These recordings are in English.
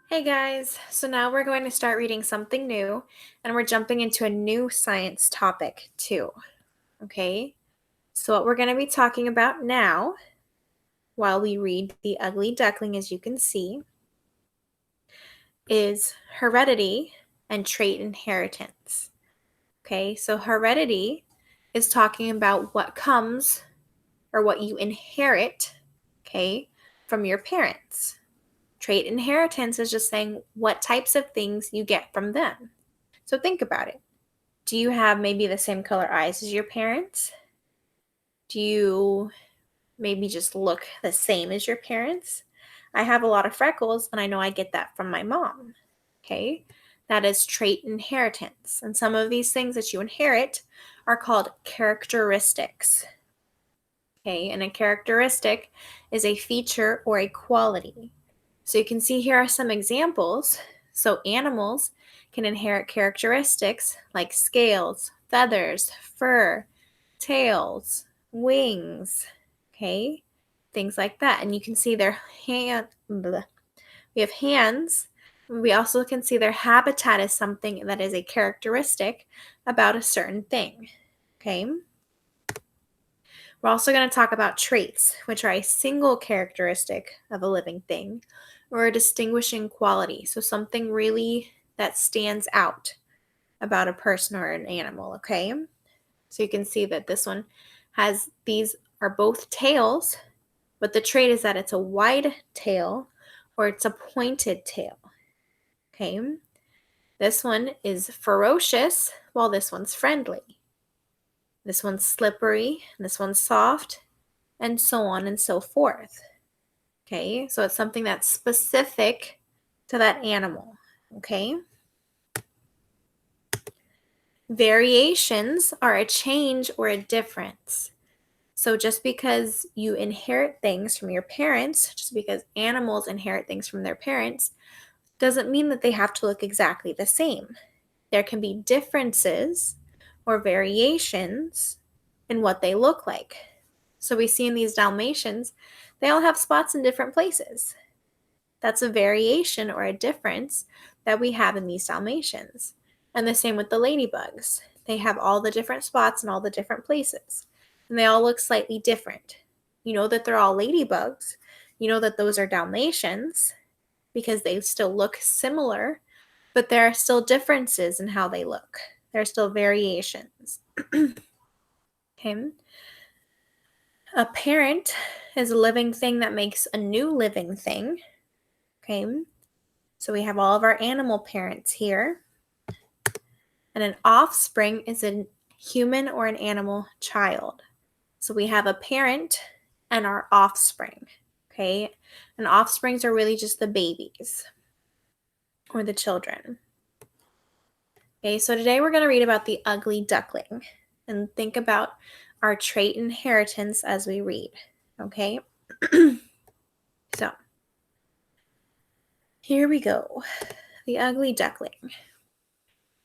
Hey guys, so now we're going to start reading something new and we're jumping into a new science topic too. Okay, so what we're going to be talking about now while we read The Ugly Duckling, as you can see, is heredity and trait inheritance. Okay, so heredity is talking about what comes or what you inherit, okay, from your parents. Trait inheritance is just saying what types of things you get from them. So think about it. Do you have maybe the same color eyes as your parents? Do you maybe just look the same as your parents? I have a lot of freckles, and I know I get that from my mom. Okay, that is trait inheritance. And some of these things that you inherit are called characteristics. Okay, and a characteristic is a feature or a quality. So you can see here are some examples. So animals can inherit characteristics like scales, feathers, fur, tails, wings, okay? Things like that. And you can see their we have hands. We also can see their habitat is something that is a characteristic about a certain thing, okay? We're also going to talk about traits, which are a single characteristic of a living thing or a distinguishing quality. So something really that stands out about a person or an animal, okay? So you can see that this one has, these are both tails, but the trait is that it's a wide tail or it's a pointed tail, okay? This one is ferocious while this one's friendly. This one's slippery, this one's soft, and so on and so forth. Okay, so it's something that's specific to that animal. Okay. Variations are a change or a difference. So just because you inherit things from your parents, just because animals inherit things from their parents, doesn't mean that they have to look exactly the same. There can be differences or variations in what they look like. So we see in these Dalmatians, they all have spots in different places. That's a variation or a difference that we have in these Dalmatians. And the same with the ladybugs. They have all the different spots in all the different places. And they all look slightly different. You know that they're all ladybugs. You know that those are Dalmatians because they still look similar, but there are still differences in how they look. There are still variations. Okay. A parent is a living thing that makes a new living thing. Okay. So we have all of our animal parents here. And an offspring is a human or an animal child. So we have a parent and our offspring. Okay. And offsprings are really just the babies or the children. Okay. So today we're going to read about the ugly duckling and think about our trait inheritance as we read. Okay. So here we go. The ugly duckling.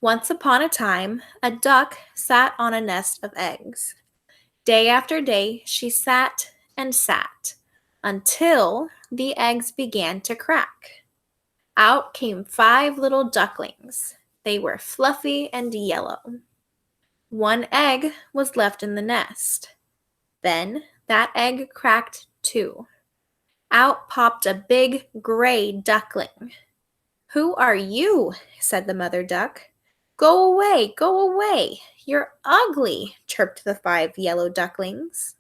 Once upon a time, a duck sat on a nest of eggs. Day after day, she sat and sat until the eggs began to crack. Out came 5 little ducklings. They were fluffy and yellow. One egg was left in the nest. Then that egg cracked too. Out popped a big gray duckling. "Who are you?" said the mother duck. "Go away, go away. You're ugly," chirped the 5 yellow ducklings.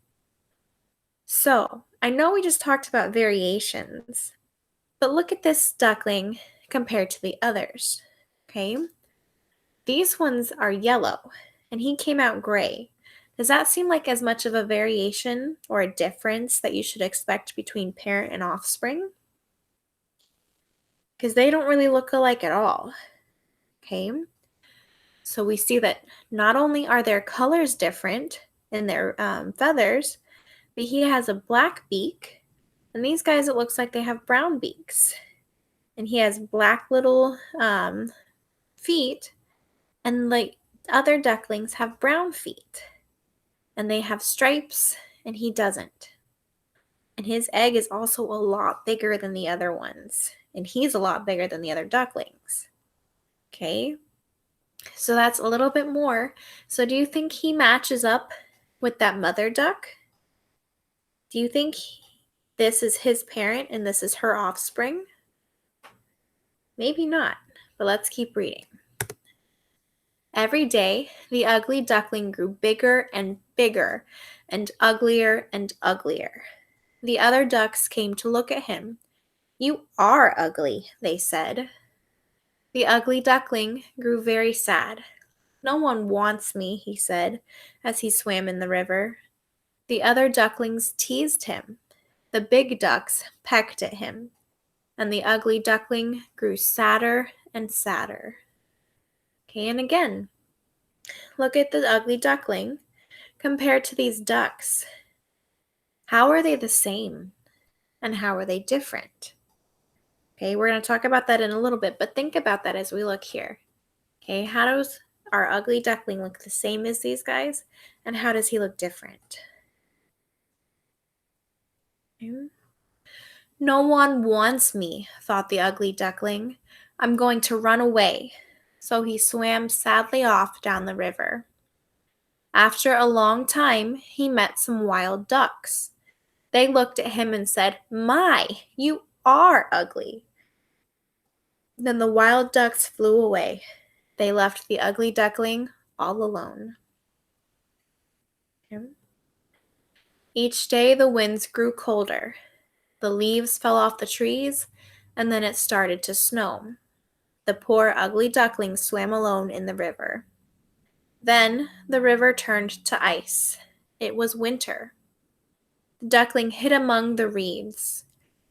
So, I know we just talked about variations, but look at this duckling compared to the others, okay? These ones are yellow, and he came out gray. Does that seem like as much of a variation or a difference that you should expect between parent and offspring? Because they don't really look alike at all, okay? So we see that not only are their colors different in their feathers, but he has a black beak, and these guys, it looks like they have brown beaks. And he has black little feet, and like other ducklings have brown feet. And they have stripes, and he doesn't. And his egg is also a lot bigger than the other ones. and he's a lot bigger than the other ducklings. Okay, so that's a little bit more. So do you think he matches up with that mother duck? Do you think this is his parent and this is her offspring? Maybe not, but let's keep reading. Every day, the ugly duckling grew bigger and bigger and uglier and uglier. The other ducks came to look at him. "You are ugly," they said. The ugly duckling grew very sad. "No one wants me," he said, as he swam in the river. The other ducklings teased him. The big ducks pecked at him, and the ugly duckling grew sadder and sadder. Okay, and again, look at the ugly duckling compared to these ducks. How are they the same? And how are they different? Okay, we're going to talk about that in a little bit, but think about that as we look here. Okay, how does our ugly duckling look the same as these guys? And how does he look different? Okay. "No one wants me," thought the ugly duckling. "I'm going to run away." So he swam sadly off down the river. After a long time, he met some wild ducks. They looked at him and said, "My, you are ugly." Then the wild ducks flew away. They left the ugly duckling all alone. Okay. Each day the winds grew colder. The leaves fell off the trees, and then it started to snow. The poor ugly duckling swam alone in the river. Then the river turned to ice. It was winter. The duckling hid among the reeds.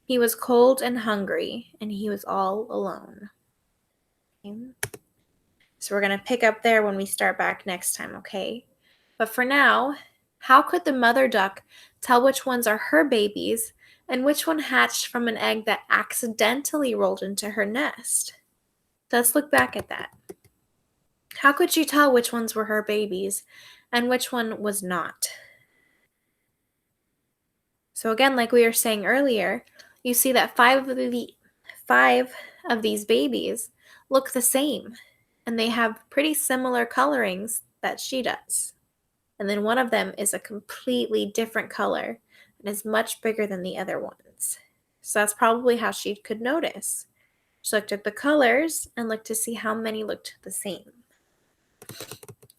He was cold and hungry, and he was all alone. Okay. So we're going to pick up there when we start back next time, okay? But for now, how could the mother duck tell which ones are her babies and which one hatched from an egg that accidentally rolled into her nest? Let's look back at that. How could she tell which ones were her babies and which one was not? So again, like we were saying earlier, you see that five of these babies look the same, and they have pretty similar colorings that she does. And then one of them is a completely different color and is much bigger than the other ones. So that's probably how she could notice. She looked at the colors and looked to see how many looked the same.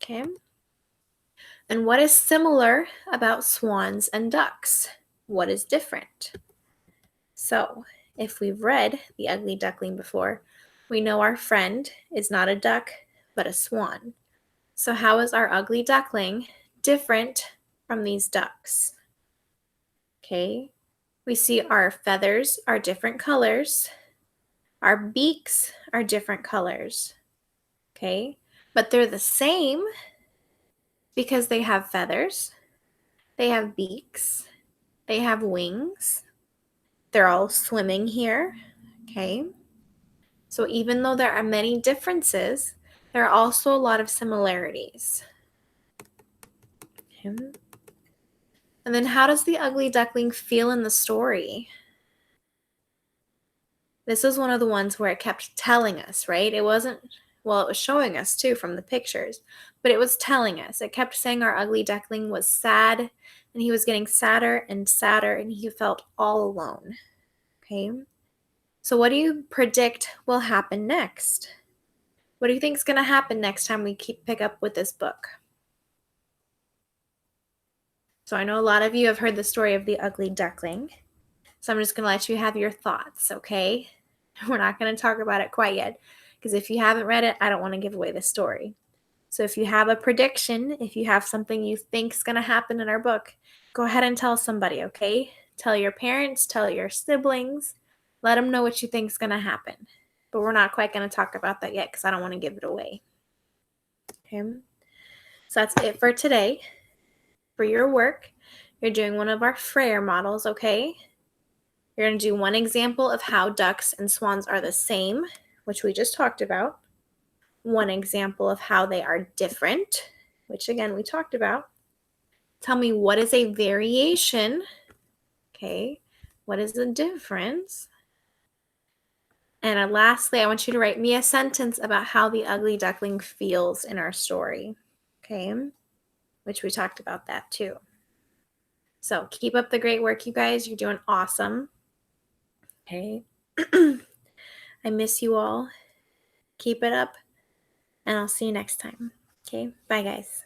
Okay. And what is similar about swans and ducks? What is different? So, if we've read The Ugly Duckling before, we know our friend is not a duck, but a swan. So how is our ugly duckling different from these ducks? Okay, we see our feathers are different colors. Our beaks are different colors. Okay, but they're the same because they have feathers, they have beaks, they have wings. They're all swimming here. Okay, so even though there are many differences, there are also a lot of similarities. Okay. And then how does the ugly duckling feel in the story? This is one of the ones where it kept telling us, right? It wasn't, well, it was showing us too from the pictures, but it was telling us. It kept saying our ugly duckling was sad, and he was getting sadder and sadder, and he felt all alone. Okay? So what do you predict will happen next? What do you think is going to happen next time we pick up with this book? So I know a lot of you have heard the story of the ugly duckling. So I'm just going to let you have your thoughts, okay? We're not going to talk about it quite yet, because if you haven't read it, I don't want to give away the story. So if you have a prediction, if you have something you think is going to happen in our book, go ahead and tell somebody, okay? Tell your parents, tell your siblings, let them know what you think is going to happen. But we're not quite going to talk about that yet because I don't want to give it away. Okay? So that's it for today. For your work, you're doing one of our Freyr models, okay? You're going to do one example of how ducks and swans are the same, which we just talked about. One example of how they are different, which again we talked about. Tell me, what is a variation? Okay, what is the difference? And lastly, I want you to write me a sentence about how the ugly duckling feels in our story. Okay? Which we talked about that too. So keep up the great work, you guys. You're doing awesome. Okay? I miss you all. Keep it up. And I'll see you next time. Okay? Bye, guys.